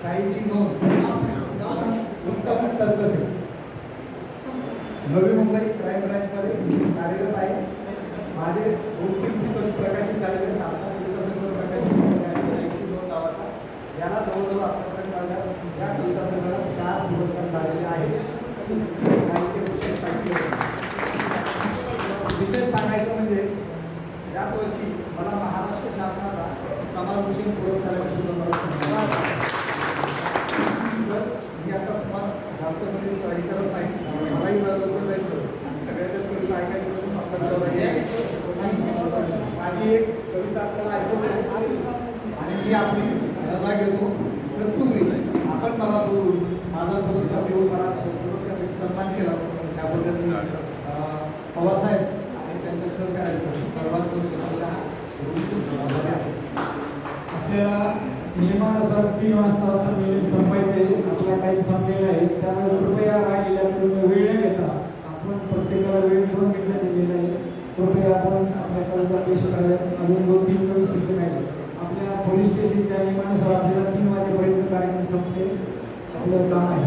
शाहीची नोंद उत्तम तरकसे नवी मुंबई क्राईम ब्रांचमध्ये कार्यरत आहे. माझे 2-3 पुस्तक प्रकाशित झालेले आहेत. आता कविता संग्रह प्रकाशित झालेला आहे शाहीची नोंद नावाचा. याला जवळजवळ आतापर्यंत माझ्या या कविता संग्रहात 4 पुरस्कार झालेले आहेत. साहित्य विशेष विशेष सांगायचं म्हणजे याच वर्षी मला महाराष्ट्र शासनाचा समाजभूषण पुरस्काराची सुद्धा मला मी आता तुम्हाला जास्त म्हणजे हे करत नाही. मलाही लवकर जायचं आणि सगळ्याच्याच कविता ऐकायचं म्हणून माझी एक कविता आपल्याला ऐकवतो आणि मी आपली रजा घेतो. तर तुम्ही आपण मला माझा पुरस्कार देऊन मला पुरस्कार सन्मान केला त्याबद्दल मी पवारसाहेब आणि त्यांच्या सहकार्याचं सर्वांचं शुभेच्छा. आपल्याला नियमानुसार 3 वाजता संमेलन संपायचे. आपला टाईम संपलेला आहे. त्यामुळे कृपया राहिलेल्या वेळ न घेता आपण प्रत्येकाला वेळ घेऊन घेतला दिलेला आहे. कृपया आपण आपल्या कविता पेश कराव्यात. अजून 2-3 कवी शिक्षण आहे. आपल्या पोलीस स्टेशनच्या नियमानुसार आपल्याला 3 वाजेपर्यंत कार्यक्रम संपते. आपलं काम आहे.